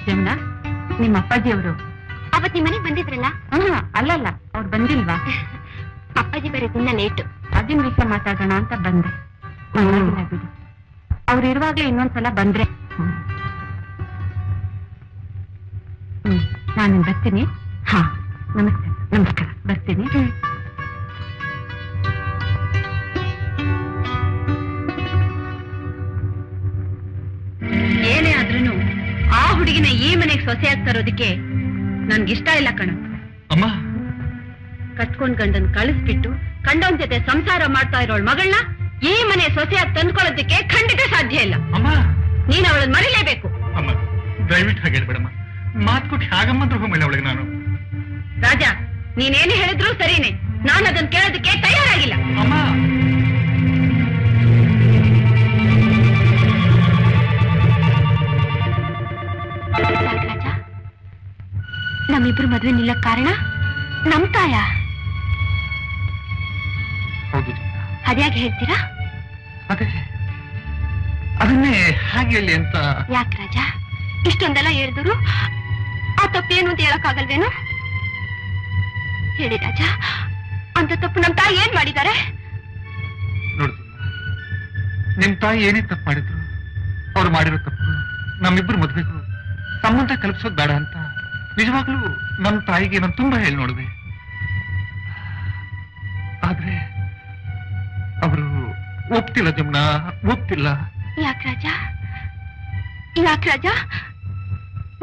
ಜಮುನಾ, ನಿಮ್ಮ ಅಪ್ಪಾಜಿಯವರು ಅವತ್ ನಿಮ್ ಮನೆಗ್ ಬಂದಿದ್ರಲ್ಲ? ಅಲ್ಲಲ್ಲ, ಅವ್ರು ಬಂದಿಲ್ವಾ? ಅಪ್ಪಾಜಿ ಬರೋದಿನ್ನ ಲೇಟು. ಅದನ್ನ ವಿಷಯ ಮಾತಾಡೋಣ ಅಂತ ಬಂದೆ. ಬಿಡಿ, ಅವ್ರು ಇರುವಾಗ್ಲೇ ಇನ್ನೊಂದ್ಸಲ ಬಂದ್ರೆ. ನಾನು ಬರ್ತೀನಿ. ಹಾ, ನಮಸ್ಕಾರ. ನಮಸ್ಕಾರ, ಬರ್ತೀನಿ. ಏನೇ ಆದ್ರೂ ಆ ಹುಡುಗಿನ ಈ ಮನೆಗೆ ಸೊಸೆಯಾಗಿ ತರೋದಕ್ಕೆ ನನ್ಗಿಷ್ಟ ಇಲ್ಲ ಕಣ. ಅಮ್ಮ, ಕಟ್ಕೊಂಡ್ ಗಂಡನ್ ಕಳಿಸ್ಬಿಟ್ಟು ಕಂಡವನ್ ಜೊತೆ ಸಂಸಾರ ಮಾಡ್ತಾ ಇರೋಳ್ ಮಗಳನ್ನ ಈ ಮನೆ ಸೊಸೆಯಾಗಿ ತಂದ್ಕೊಳ್ಳೋದಕ್ಕೆ ಖಂಡಿತ ಸಾಧ್ಯ ಇಲ್ಲ. ಅಮ್ಮ, ನೀನ್ ಅವಳನ್ನ ಮರಿಲೇಬೇಕು. ಅಮ್ಮ, ದಯವಿಟ್ಟು ಹಾಗೆ ಹೇಳ್ಬೇಡಮ್ಮ. ಮಾತು ಕೊಟ್ಟು ಹಾಗಮ್ಮ ದ್ರೋಹ ಮೇಲೆ ಅವಳಿಗೆ ನಾನು. ರಾಜ, ನೀನೇನು ಹೇಳಿದ್ರು ಸರಿನೇ. ನಾನು ಅದನ್ನ ಕೇಳೋದಕ್ಕೆ ತಯಾರಾಗಿಲ್ಲ. ಅಮ್ಮ, ರಾಜ, ನಮ್ಮಿಬ್ರು ಮದ್ವೆ ನಿಲ್ಲಕ್ ಕಾರಣ ನಮ್ ತಾಯ. ಹೌದು. ಅದ್ಯಾಕೆ ಹೇಳ್ತೀರಾ? ಅದೇ ಅದನ್ನೇ ಹಾಗೆ ಹೇಳಿ ಅಂತ. ಯಾಕೆ ರಾಜ, ಇಷ್ಟೊಂದೆಲ್ಲ ಹೇಳಿದ್ರು ಆ ತಪ್ಪೇನು ಅಂತ ಹೇಳಕ್ಕಾಗಲ್ವೇನು? ಹೇಳಿ ರಾಜ, ಅಂತ ತಪ್ಪು ನಮ್ ತಾಯಿ ಏನ್ ಮಾಡಿದ್ದಾರೆ? ನೋಡ್ತೀನಿ, ನಿಮ್ ತಾಯಿ ಏನೇ ತಪ್ಪು ಮಾಡಿದ್ರು, ಅವ್ರು ಮಾಡಿರೋ ತಪ್ಪು ನಮ್ಮಿಬ್ರು ಮದ್ವೆಗೂ ಸಂಬಂಧ ಕಲ್ಪಿಸೋದು ಬೇಡ ಅಂತ ನಿಜವಾಗ್ಲೂ ನಮ್ಮ ತಾಯಿಗೆ ನಾನು ತುಂಬಾ ಹೇಳಿ ನೋಡಿದೆ. ಆದ್ರೆ ಅವರು ಒಪ್ತಿಲ್ಲ ಜಮುನಾ, ಒಪ್ತಿಲ್ಲ. ಯಾಕೆ ರಾಜ, ಯಾಕೆ ರಾಜ?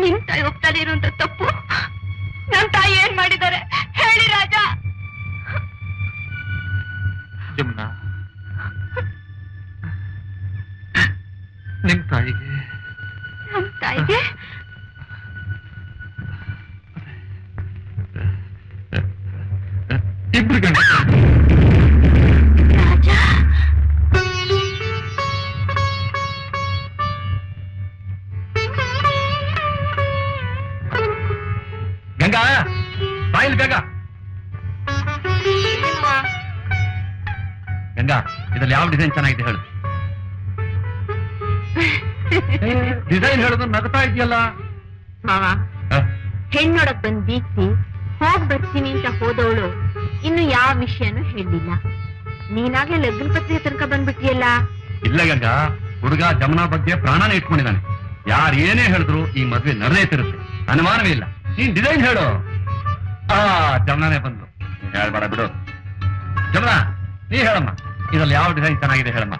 ನಿಮ್ ತಾಯಿ ಒಪ್ತಾನೆ ಇರುವಂತ ತಪ್ಪು ನಮ್ ತಾಯಿ ಏನ್ ಮಾಡಿದ್ದಾರೆ ಹೇಳಿ ರಾಜ. ಜಮುನಾ, ನಿಮ್ ತಾಯಿಗೆ ನಮ್ ತಾಯಿಗೆ ಇಬ್ರು ಗಂಡ. ರಾಜ, ಗಂಗಾ, ಬಾಯಿಲ್ ಬೇಗ. ಗಂಗಾ, ಇದ್ರಲ್ಲಿ ಯಾವ ಡಿಸೈನ್ ಚೆನ್ನಾಗಿದೆ ಹೇಳು. ಡಿಸೈನ್ ಹೇಳೋದು ನಗ್ತಾ ಇದೆಯಲ್ಲ. ಮಾವ, ಹೆಣ್ಣೊಡಕ್ ಬಂದ್ ಬೀಗ್ಸಿ ಹೋಗ್ ಬರ್ತೀನಿ ಅಂತ ಹೋದವಳು ಇನ್ನು ಯಾವ ವಿಷಯನೂ ಹೇಳಿಲ್ಲ. ನೀನಾಗ್ಲೇ ಲಗ್ನ ಪತ್ರಿಕೆ ತನಕ ಬಂದ್ಬಿಟ್ಟಿಯಲ್ಲ. ಇಲ್ಲ ಗಂಗಾ, ಹುಡುಗ ಜಮುನಾ ಬಗ್ಗೆ ಪ್ರಾಣನೇ ಇಟ್ಕೊಂಡಿದ್ದಾನೆ. ಯಾರು ಏನೇ ಹೇಳಿದ್ರು ಈ ಮದ್ವೆ ನಡೆಯುತ್ತಿರುತ್ತೆ, ಅನುಮಾನವೇ ಇಲ್ಲ. ನೀನ್ ಡಿಸೈನ್ ಹೇಳು. ಜಮುನಾನೇ ಬಂದು. ಹೇಳ್ಬೇಡ ಬಿಡು. ಜಮುನಾ, ನೀ ಹೇಳಮ್ಮ, ಇದ್ರಲ್ಲಿ ಯಾವ ಡಿಸೈನ್ ಚೆನ್ನಾಗಿದೆ ಹೇಳಮ್ಮ.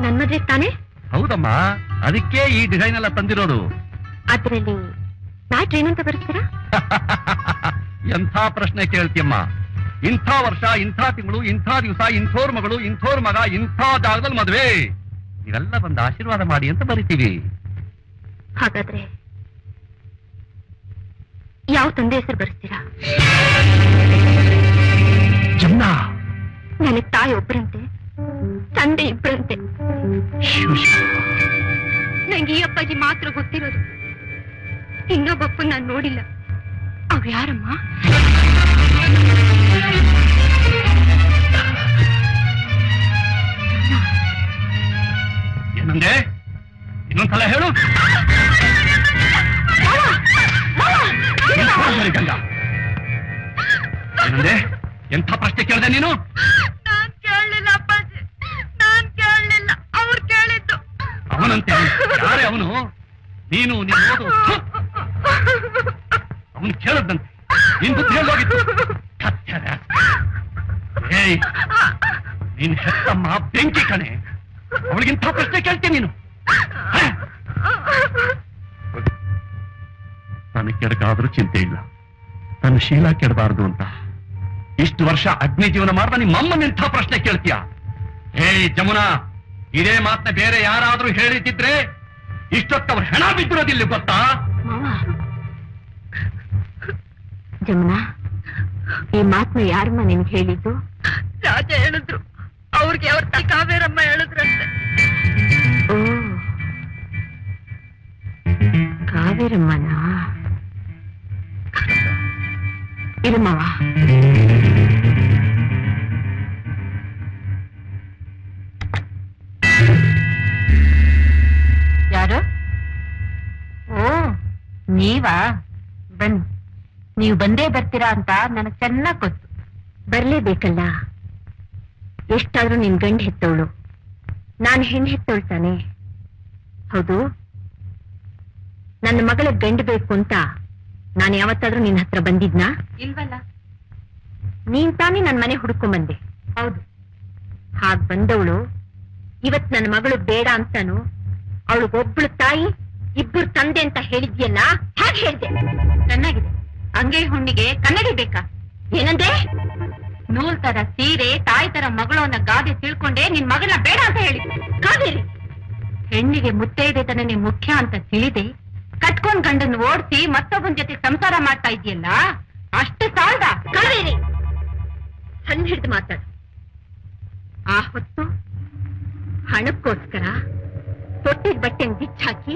ನನ್ ಮದ್ವೆ ತಾನೆ? ಹೌದಮ್ಮ, ಅದಕ್ಕೆ ಈ ಡಿಸೈನ್ ಎಲ್ಲ ತಂದಿರೋದು. ಅದ್ರಲ್ಲಿ ಮ್ಯಾಟ್ರ್ ಏನಂತ ಬರ್ತೀರಾ? ಎಂಥ ಪ್ರಶ್ನೆ ಕೇಳ್ತೀಯಮ್ಮ. ಇಂಥ ವರ್ಷ, ಇಂಥ ತಿಂಗಳು, ಇಂಥ ದಿವಸ, ಇಂಥೋರ್ ಮಗಳು, ಇಂಥೋರ್ ಮಗ, ಇಂಥ ಜಾಗದಲ್ಲಿ ಮದುವೆ, ಇವೆಲ್ಲ ಬಂದು ಆಶೀರ್ವಾದ ಮಾಡಿ ಅಂತ ಬರಿತೀವಿ. ಹಾಗಾದ್ರೆ ಯಾವ ತಂದೆ ಹೆಸರು ಬರ್ತೀರಾ? ಜಮುನಾ, ನನಗ್ ತಾಯಿ ಒಬ್ರಂತೆ, ತಂದೆ ಇಬ್ರಂತೆ. ನಂಗೆ ಈ ಅಪ್ಪಾಜಿ ಮಾತ್ರ ಗೊತ್ತಿರೋದು, ಇನ್ನೊಬ್ಬಪ್ಪ ನಾನು ನೋಡಿಲ್ಲ. ಅವ್ರು ಯಾರಮ್ಮ? ಏನಂದೆ? ಇನ್ನೊಂದ್ಸಲ ಹೇಳು. ಗಂಗಾ, ಏನಂದೆ? ಎಂಥ ಪ್ರಶ್ನೆ ಕೇಳಿದೆ ನೀನು? ನಾನ್ ಕೇಳಲಿಲ್ಲ ಅಪ್ಪಾಜಿ, ನಾನ್ ಕೇಳಲಿಲ್ಲ, ಅವ್ರು ಕೇಳಿದ್ದು. ಅವನಂತೆ ಯಾರೇ ಅವನು? ನೀನು ಓದು. ಅವನು ಕೇಳದಂತೆ ನಿನ್ ಬುದ್ಧಿ ಹೇಳೋಗಿತ್ತು. ಏಯ್, ನೀನ್ ಹೆತ್ತಮ್ಮ ಬೆಂಕಿ ಕಣೆ, ಅವಳಿಗಿಂತ ಪ್ರಶ್ನೆ ಕೇಳ್ತೀನಿ ನೀನು. ನನಗೆ ಕೆಡಕಾದ್ರೂ ಚಿಂತೆ ಇಲ್ಲ, ನನ್ನ ಶೀಲ ಕೆಡಬಾರದು ಅಂತ ಇಷ್ಟು ವರ್ಷ ಅಗ್ನಿ ಜೀವನ ಮಾಡ್ದ ನಿಮ್ಮಮ್ಮನ ಇಂಥ ಪ್ರಶ್ನೆ ಕೇಳ್ತೀಯ? ಏಯ್ ಜಮುನಾ, ಇದೇ ಮಾತನ್ನ ಬೇರೆ ಯಾರಾದ್ರೂ ಹೇಳಿದ್ದಿದ್ರೆ ಇಷ್ಟೊತ್ತವ್ರು ಹೆಣ ಬಿದ್ದಿರೋದಿಲ್ಲ ಗೊತ್ತಾ? ಜಮುನಾ, ಈ ಮಾತನ್ನ ಯಾರಮ್ಮ ನಿನ್ಗೆ ಹೇಳಿದ್ದು? ರಾಜ ಹೇಳಿದ್ರು. ಅವ್ರಿಗೆ ಅವ್ರ ತಾಯಿ ಕಾವೇರಮ್ಮ ಹೇಳಿದ್ರಂತೆ. ಓ, ಕಾವೇರಮ್ಮನಾ? ಇರಮ್ಮವ. ಯಾರು? ಓ, ನೀವಾ ಬನ್ನಿ, ನೀವು ಬಂದೇ ಬರ್ತೀರಾ ಅಂತ ನನಗ್ ಚೆನ್ನಾಗ್ ಗೊತ್ತು. ಬರ್ಲೇಬೇಕಲ್ಲ, ಎಷ್ಟಾದ್ರೂ ನಿನ್ ಗಂಡ ಹೆತ್ತವಳು, ನಾನು ಹೆಣ್ಣು ಹೆತ್ತವಳ್ತಾನೆ. ಹೌದು, ನನ್ನ ಮಗಳ ಗಂಡು ಬೇಕು ಅಂತ ನಾನು ಯಾವತ್ತಾದ್ರೂ ನಿನ್ ಹತ್ರ ಬಂದಿದ್ನಾ? ಇಲ್ವಲ್ಲ. ನೀನ್ ತಾನೇ ನನ್ ಮನೆ ಹುಡುಕೊಂಬಂದೆ. ಹೌದು. ಹಾಗ್ ಬಂದವಳು ಇವತ್ ನನ್ನ ಮಗಳು ಬೇಡ ಅಂತಾನು, ಅವಳಿಗೊಬ್ಳು ತಾಯಿ ಇಬ್ಬರು ತಂದೆ ಅಂತ ಹೇಳಿದ್ಯಲ್ಲ, ಹೇಗೆ ಹೇಳ್ದೆ? ಚೆನ್ನಾಗಿದೆ. ಅಂಗೈ ಹುಣ್ಣಿಗೆ ಕನ್ನಡಿ ಬೇಕಾ? ಏನಂದೆ? ನೂಲ್ ತರ ಸೀರೆ, ತಾಯಿ ತರ ಮಗಳು ಅನ್ನೋ ಗಾದೆ ತಿಳ್ಕೊಂಡೆ ನಿನ್ ಮಗಳನ್ನ ಬೇಡ ಅಂತ ಹೇಳಿದ್ದೆ. ಕಾವೇರಿ, ಹೆಣ್ಣಿಗೆ ಮುತ್ತೈದೆ ತನನೇ ಮುಖ್ಯ ಅಂತ ತಿಳಿದೆ ಕಟ್ಕೊಂಡ್ ಗಂಡನ್ ಓಡಿಸಿ ಮತ್ತೊಬ್ಬನ ಜೊತೆ ಸಂಸಾರ ಮಾಡ್ತಾ ಇದೆಯಲ್ಲ, ಅಷ್ಟು ಸಾಲದ? ಕಾವೇರಿ, ಹಣ್ಣು ಹಿಡಿದು ಮಾತಾಡು. ಆ ಹೊತ್ತು ಹಣಕ್ಕೋಸ್ಕರ ತೊಟ್ಟಿದ್ ಬಟ್ಟೆನ್ ಬಿಚ್ಚಾಕಿ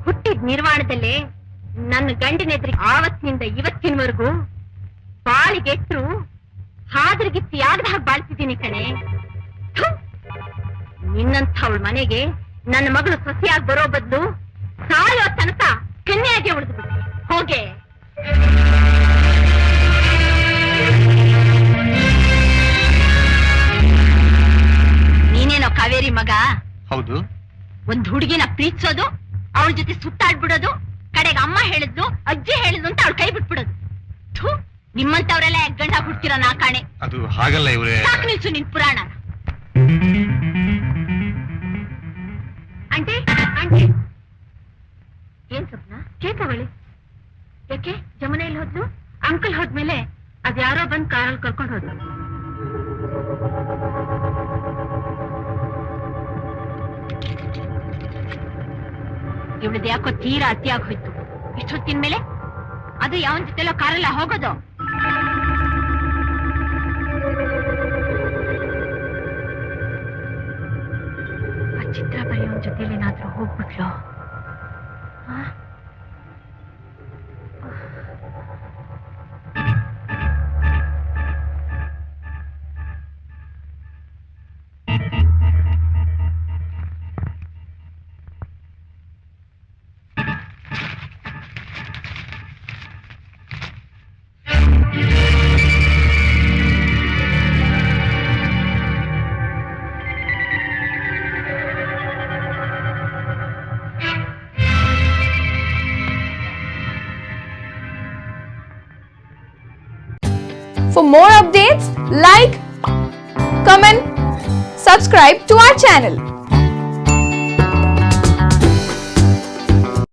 ಹುಟ್ಟಿದ ನಿರ್ವಾಣದಲ್ಲೇ ನನ್ನ ಗಂಡನೆದ್ರಿಗೆ ಆವತ್ತಿನಿಂದ ಇವತ್ತಿನವರೆಗೂ ಬಾಳಿಗೆಟ್ರು ಹಾದ್ರಗಿತ್ತಿ ಆಗದ ಹಾಗೆ ಬಾಳ್ತಿದ್ದೀನಿ ಕಣೆ. ನಿನ್ನಂಥವಳ ಮನೆಗೆ ನನ್ನ ಮಗಳು ಸೊಸೆಯಾಗಿ ಬರೋ ಬದಲು ಸಾಯೋ ತನಕ ಕನ್ಯಾಗೆ ಉಳಿದ್ಬಿಟ್ಟೆ. ಹೋಗೆ. ನೀನೇನೋ ಕಾವೇರಿ ಮಗ? ಹೌದು. ಒಂದ್ ಹುಡುಗಿನ ಪ್ರೀತಿಸೋದು, ಅವಳ ಜೊತೆ ಸುತ್ತಾಡ್ಬಿಡೋದು, ಕಡೆಗೆ ಅಮ್ಮ ಹೇಳಿದ್ಲು, ಅಜ್ಜಿ ಹೇಳಿದ್ಲು ಅಂತ ಅವಳು ಕೈ ಬಿಟ್ಬಿಡೋದು. ನಿಮ್ಮಂತವ್ರೆಲ್ಲ ಗಂಡ ಹುಡ್ತಿರೋ ನಾ ಕಾಣೆ. ಅದು ಹಾಗಲ್ಲ ಇವ್ರೆ. ಸಾಕು ನಿಲ್ಸು ನಿನ್ ಪುರಾಣ. ಆಂಟಿ, ಆಂಟಿ, ಏನ್ ಸ್ವಪ್ನ? ಕೇಳ್ತವಳಿ. ಯಾಕೆ ಜಮುನೆ ಇಲ್ಲಿ ಹೋದ್ಲು? ಅಂಕಲ್ ಹೋದ್ಮೇಲೆ ಅದ್ಯಾರೋ ಬಂದ್ ಕಾರಲ್ಲಿ ಕರ್ಕೊಂಡು ಹೋದ್ಲು. ಇವಳದ್ ಯಾಕೋ ತೀರಾ ಅತಿಯಾಗಿ ಹೋಯ್ತು. ಇಷ್ಟೊತ್ತಿನ ಮೇಲೆ ಅದು ಯಾವನ್ ಜೊತೆಲ್ಲ ಕಾರೆಲ್ಲ ಹೋಗೋದು? ಆ ಚಿತ್ರ ಬರೆಯೋನ್ ಜೊತೆಲಿ ಏನಾದ್ರೂ ಹೋಗ್ಬಿಟ್ಲು? For more updates, like, comment, subscribe to our channel.